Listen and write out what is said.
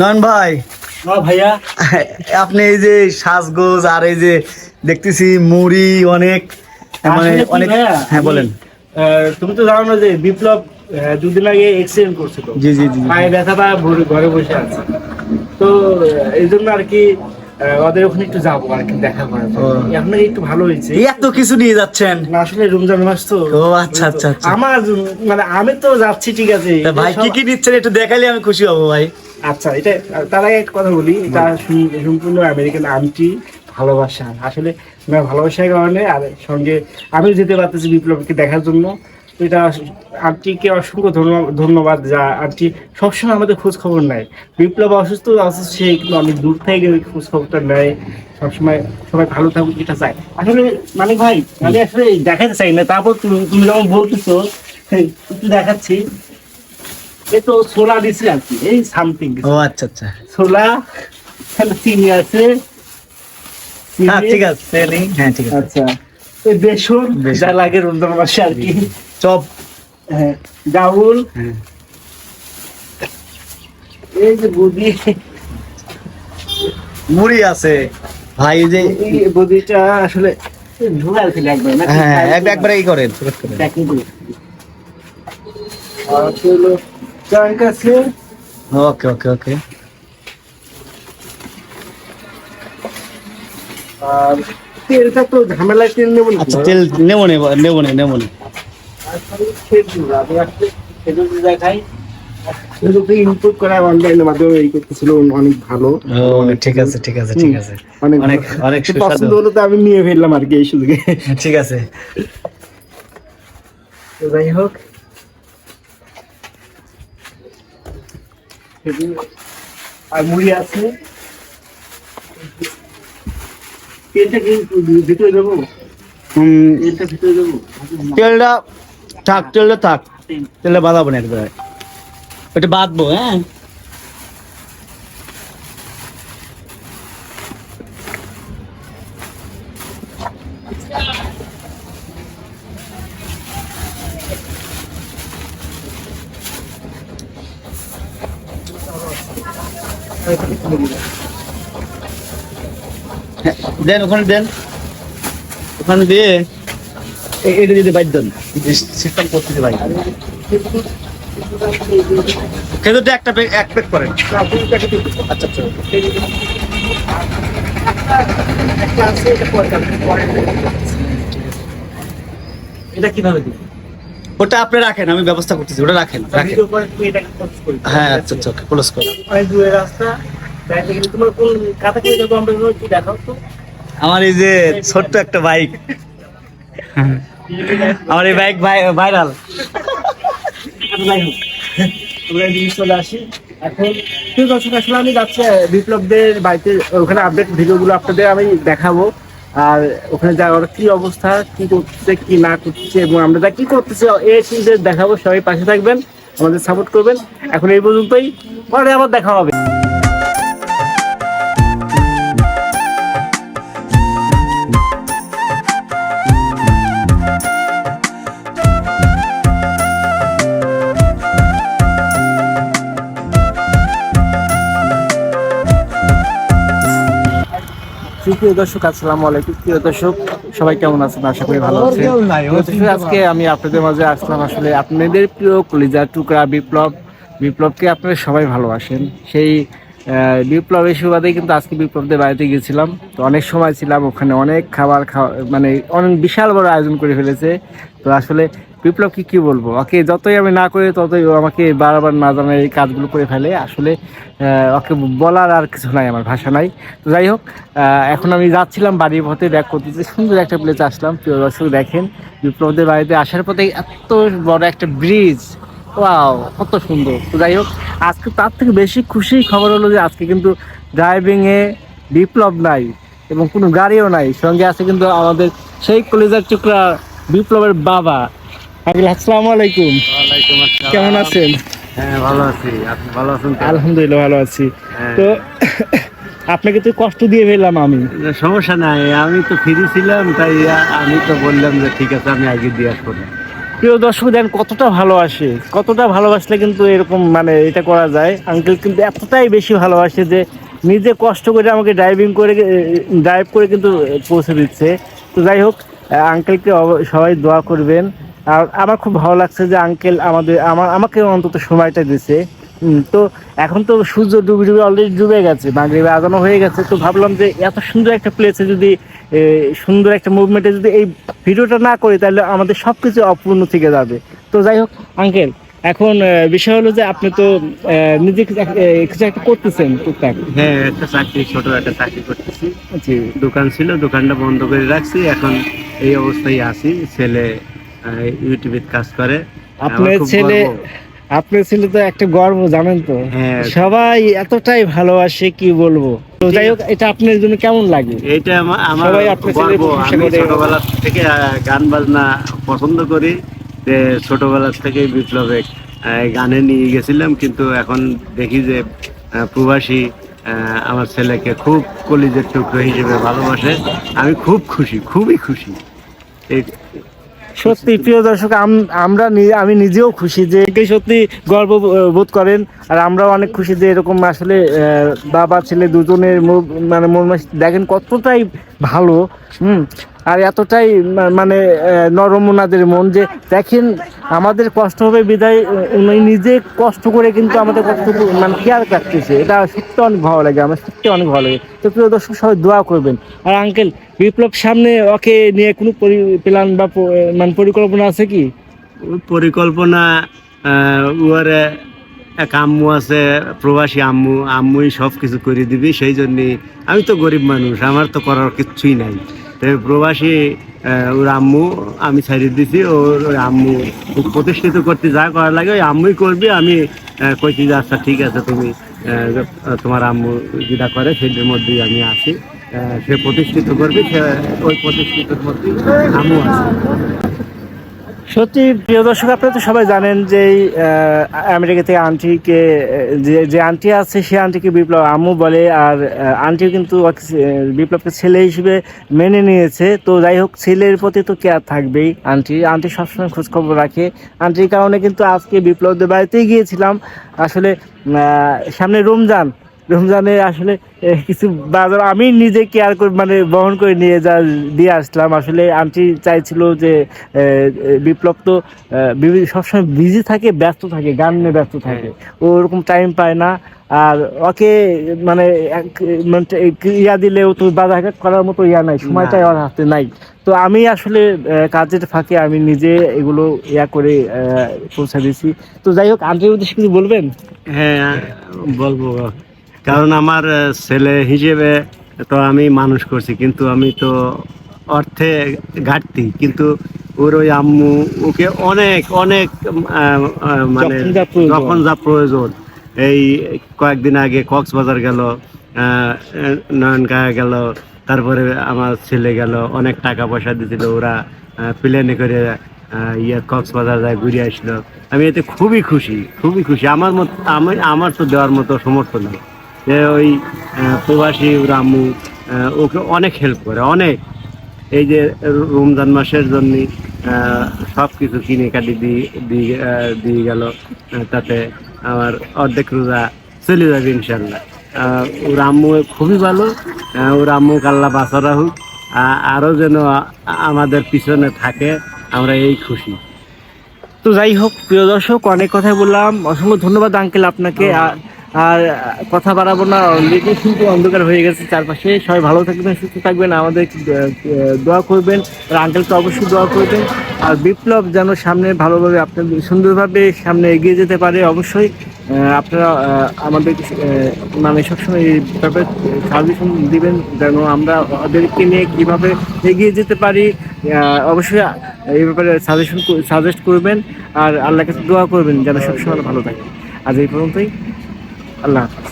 নয়ন ভাই, ভাইয়া আপনি এই যে সাজগোজ আর এই যে দেখতেছি মুড়ি অনেক, মানে আসলে কি অনেক। ভাইয়া, হ্যাঁ বলেন। তুমি তো জানো না যে বিপ্লব দুদিন আগে এক্সিডেন্ট করছিল। জি জি জি। পায়ে ব্যথা পা ঘরে বসে আছে। তো এই জন্য আর কি ওদের ওখানে একটু যাবো আর কি দেখা করার ও, জন্য। এখন একটু ভালো হয়েছে। এত কিছু নিয়ে যাচ্ছেন? না, আসলে রমজান মাস তো। ও আচ্ছা আচ্ছা আচ্ছা। আমার মানে আমি তো যাচ্ছি ঠিক আছে। তা ভাই কি কি নিচ্ছেন একটু দেখালে আমি খুশি হব ভাই। আচ্ছা, এটা তার আগে একটা কথা বলি, এটা সম্পূর্ণ আমেরিকান আন্টি ভালোবাসা। আসলে ভালোবাসার কারণে আর সঙ্গে আমি যেতে পারতেছি বিপ্লবকে দেখার জন্য। তো এটা আন্টিকে অসংখ্য ধন্যবাদ, যা আন্টি সবসময় আমাদের খোঁজ খবর নেয়। বিপ্লব অসুস্থ আছে, সে কিন্তু অনেক দূর থেকে খোঁজ খবরটা নেয় সবসময়। সবাই ভালো থাকুক এটা চাই আসলে। মানে ভাই, আমি আসলে দেখাতে চাই না, তারপর তুমি তুমি যখন বলতেছো একটু দেখাচ্ছি। এ তো ছোলা দিছি আর কি, এই সামথিং ও আচ্ছা আচ্ছা। ছোলা, চিনি আছে। হ্যাঁ ঠিক আছে, হ্যাঁ ঠিক আছে। আচ্ছা, এই বেসন যা লাগে রমজান মাসে আর কি। চপ। হ্যাঁ, ডাউল। এই যে বুদ্ধি, মুড়ি আছে ভাই। এই যে এই বুদ্ধিটা আসলে ঢুকাল ছিল একবার না। হ্যাঁ একবারে ই করেন। আর হলো ট্যাঙ্ক আছে। ওকে ওকে ওকে। আর তেলটা তো ঝামেলায় তেল নেবো না। আচ্ছা তেল নেবো নেবো নেবো না নেবো না। দেখাই ইনপুট করা অনলাইনের মাধ্যমে এই করতেছিল, অনেক ভালো। ঠিক আছে ঠিক আছে ঠিক আছে। অনেক অনেক অনেক পছন্দ হলো, তো আমি নিয়ে ফেললাম আর কি এই সুযোগে। ঠিক আছে। তো যাই হোক, আর মুড়ি আছে। তেলটা কি ভিতরে দেবো? তেলটা ভিতরে দেবো? তেলটা থাক, তেলটা থাক, তেলটা বাঁধাবো না একবারে, ওটা বাঁধবো। হ্যাঁ দেন, ওখানে দেন, ওখানে দিয়ে এটা যদি বাইর দেন সিস্টেম করতেছে ভাই। খেজুরটা একটা এক প্যাক করেন। আচ্ছা আচ্ছা। এটা কিভাবে দিই? ওটা আপনি রাখেন, আমি ব্যবস্থা করতেছি, ওটা রাখেন রাখেন। হ্যাঁ আচ্ছা আচ্ছা ওকে, ক্লোজ করো। অনেক দূরের রাস্তা, তাইলে কিন্তু তোমার কোন কাছে করে যাবো আমরা, কি দেখাও তো। আমার এই যে ছোট্ট একটা বাইক, আমার এই বাইক ভাইরাল। আমরা এদিকে চলে আসি এখন। প্রিয় দর্শক, আসলে আমি যাচ্ছি বিপ্লবদের বাড়িতে, ওখানে আপডেট ভিডিওগুলো আপনাদের আমি দেখাবো। আর ওখানে যাওয়ার কি অবস্থা, কি করতেছে কি না করতেছে, এবং আমরা যা কি করতেছে এই চীজদের দেখাবো। সবাই পাশে থাকবেন, আমাদের সাপোর্ট করবেন। এখন এই পর্যন্তই, পরে আবার দেখা হবে। প্রিয় দর্শক, আসসালামু আলাইকুম। প্রিয় দর্শক, সবাই কেমন আছেন? আশা করি ভালো আছেন। আজকে আমি আপনাদের মাঝে আসলাম, আসলে আপনাদের প্রিয় কলিজার টুকরা বিপ্লবকে আপনারা সবাই ভালোবাসেন। সেই বিপ্লবের সুবাদেই কিন্তু আজকে বিপ্লবদের বাড়িতে গেছিলাম। তো অনেক সময় ছিলাম ওখানে, অনেক খাবার খাওয়া, মানে অনেক বিশাল বড় আয়োজন করে ফেলেছে। তো আসলে বিপ্লবকে কি বলবো, ওকে যতই আমি না করি ততই ও আমাকে বারবার না জানাই এই কাজগুলো করে ফেলে। আসলে ওকে বলার আর কিছু নাই, আমার ভাষা নাই। তো যাই হোক, এখন আমি যাচ্ছিলাম বাড়ির পথে, ব্যাক করতেছি, সুন্দর একটা প্লেসে আসলাম। প্রিয় দর্শক দেখেন, বিপ্লবদের বাড়িতে আসার পথে এত বড় একটা ব্রিজ, ওয়াও কত সুন্দর। তো যাই হোক, আজকে তার থেকে বেশি খুশি খবর হলো যে আজকে কিন্তু ড্রাইভিংয়ে বিপ্লব নাই এবং কোনো গাড়িও নাই, সঙ্গে আছে কিন্তু আমাদের সেই কলিজার টুকরা বিপ্লবের বাবা। আসসালামু আলাইকুম। কেমন আছেন? হ্যাঁ ভালো আছি, আপনি ভালো আছেন? আলহামদুলিল্লাহ ভালো আছি। তো আপনাকে তো কষ্ট দিয়ে ফেললাম আমি। সমস্যা নাই, আমি তো ফ্রি ছিলাম, তাই আমি তো বললাম যে ঠিক আছে আমি আগে দিয়ে আসবো। প্রিয় দর্শক দেন কতটা ভালোবাসে, কতটা ভালোবাসলে কিন্তু এরকম মানে এটা করা যায়। আঙ্কেল কিন্তু এতটাই বেশি ভালোবাসে যে নিজে কষ্ট করে আমাকে ড্রাইভ করে কিন্তু পৌঁছে দিচ্ছে। তো যাই হোক, আঙ্কেলকে সবাই দোয়া করবেন। আর আমার খুব ভালো লাগছে যে আঙ্কেল আমাকে অন্তত সময়টা দিছে। তো এখন তো সূর্য ডুবে অলরেডি ডুবে গেছে, মাগরিবে আজানো হয়ে গেছে। তো ভাবলাম যে এত সুন্দর একটা প্লেসে যদি সুন্দর একটা মুভমেন্টে যদি এই ভিডিওটা না করি তাহলে আমাদের সব কিছু অপূর্ণ থেকে যাবে। তো যাই হোক আঙ্কেল, এখন বিষয় হলো যে আপনি তো নিজে কিছু একটা করতেছেন টুকটাক। হ্যাঁ, একটা চাকরি, ছোট একটা চাকরি করতেছি। জি। দোকান ছিল, দোকানটা বন্ধ করে রাখছি, এখন এই অবস্থায় আছি। ছেলে ইউটিউবে কাজ করে। আমার আপনার খুব ছেলে গর্ব। আপনার ছেলে তো একটা গর্ব, জানেন তো। হ্যাঁ, সবাই এতটাই ভালোবাসে কি বলবো। তো যাই হোক, এটা আপনার জন্য কেমন লাগে? এটা আমার সবাই আপনার ছেলের গর্ব। প্রশংসা আমি করে। ছোটবেলা থেকে গান বাজনা পছন্দ করি। ছোটবেলা থেকে বিপ্লবে গানে নিয়ে গেছিলাম, কিন্তু এখন দেখি যে প্রবাসী আমার ছেলেকে খুব কলিজের টুকরো হিসেবে ভালোবাসে। আমি খুব খুশি, খুবই খুশি। এই সত্যি প্রিয় দর্শক, আমি নিজেও খুশি যে সত্যি গর্ব বোধ করেন। আর আমরাও অনেক খুশি যে এরকম আসলে বাবা ছেলে দুজনের মানে মন দেখেন কতটাই ভালো। আর এতটাই মানে নরম ওনাদের মন যে দেখেন আমাদের কষ্ট হবে বিদায় উনি নিজে কষ্ট করে কিন্তু আমাদের কতটুকু মানে খেয়াল রাখতেছে। এটা সত্যি অনেক ভালো লাগে, আমার সত্যি অনেক ভালো লাগে। তো প্রিয় দর্শক সবাই দোয়া করবেন। আর আঙ্কেল, বিপ্লব সামনে ওকে নিয়ে কোনো প্ল্যান বা মানে পরিকল্পনা আছে কি? পরিকল্পনা, ওর এক আম্মু আছে, প্রবাসী আম্মু। আম্মুই সব কিছু করে দিবি, সেই জন্যে। আমি তো গরিব মানুষ, আমার তো করার কিচ্ছুই নাই। তো প্রবাসী ওর আম্মু আমি ছাড়িয়ে দিছি। ওর আম্মু প্রতিষ্ঠিত করতে যা করার লাগে ওই আম্মুই করবি। আমি কইছি যে আচ্ছা ঠিক আছে, তুমি তোমার আম্মু যেটা করে সেটার মধ্যেই আমি আছি। সে প্রতিষ্ঠিত করবে, সে ওই প্রতিষ্ঠিতের মধ্যেই আম্মু আছে। সত্যি প্রিয় দর্শক, আপনারা তো সবাই জানেন যে আমেরিকা থেকে আন্টিকে যে আন্টি আছে সে আন্টিকে বিপ্লব আম্মু বলে। আর আন্টিও কিন্তু বিপ্লবকে ছেলে হিসেবে মেনে নিয়েছে। তো যাই হোক, ছেলের প্রতি তো কেয়ার থাকবেই। আন্টি সবসময় খোঁজখবর রাখে। আন্টির কারণে কিন্তু আজকে বিপ্লবদের বাড়িতেই গিয়েছিলাম। আসলে সামনে রমজানে আসলে কিছু বাজার আমি নিজে কেয়ার করে মানে বহন করে দিয়ে আসলাম। আসলে আন্টি চাইছিল যে বিপ্লব তো সবসময় বিজি থাকে, ব্যস্ত থাকে, গান নিয়ে ব্যস্ত থাকে, ও ওরকম টাইম পায় না। আর ওকে মানে ইয়া দিলেও তো বাজার করার মতো ইয়া নাই, সময়টাই ওর হাতে নাই। তো আমি আসলে কাজের ফাঁকে আমি নিজে এগুলো ইয়া করে পৌঁছে দিয়েছি। তো যাই হোক, আন্টির উদ্দেশ্যে কিছু বলবেন? হ্যাঁ, বলবো। কারণ আমার ছেলে হিসেবে তো আমি মানুষ করছি, কিন্তু আমি তো অর্থে ঘাটতি। কিন্তু ওর ওই আম্মু ওকে অনেক অনেক মানে যখন যা প্রয়োজন। এই কয়েকদিন আগে কক্সবাজার গেল, নয়নকায়া গেল, তারপরে আমার ছেলে গেল, অনেক টাকা পয়সা দিয়েছিল। ওরা প্লেনে করে কক্সবাজার যায়, ঘুরে আসলো। আমি এতে খুবই খুশি, খুবই খুশি। আমার তো দেওয়ার মতো সমর্থ নেই। যে ওই প্রবাসী আম্মু ওকে অনেক হেল্প করে, অনেক। এই যে রমজান মাসের জন্য সব কিছু কিনে কাটি দিয়ে গেল। তাতে আমার অর্ধেক রোজা চলে যাবে ইনশাল্লাহ। ওর আম্মু খুবই ভালো। ওর আম্মু আল্লাহ বাঁচা রাখুক, আরও যেন আমাদের পিছনে থাকে, আমরা এই খুশি। তো যাই হোক প্রিয় দর্শক, অনেক কথাই বললাম। অসংখ্য ধন্যবাদ আঙ্কেল আপনাকে। আর কথা বাড়াবো না, অলরেডি কিন্তু অন্ধকার হয়ে গেছে চারপাশে। সবাই ভালো থাকবেন, সুস্থ থাকবেন, আমাদের দোয়া করবেন। আর আঙ্কেলকে অবশ্যই দোয়া করবেন। আর বিপ্লব যেন সামনে ভালোভাবে আপনার সুন্দরভাবে সামনে এগিয়ে যেতে পারে। অবশ্যই আপনারা আমাদের মানে সবসময় এই ব্যাপারে সাজেশন দিবেন যেন আমরা ওদেরকে নিয়ে কীভাবে এগিয়ে যেতে পারি। অবশ্যই এই ব্যাপারে সাজেস্ট করবেন। আর আল্লাহর কাছে দোয়া করবেন যেন সবসময় ভালো থাকে। আজ এই পর্যন্তই। আল্লাহ হাফেজ।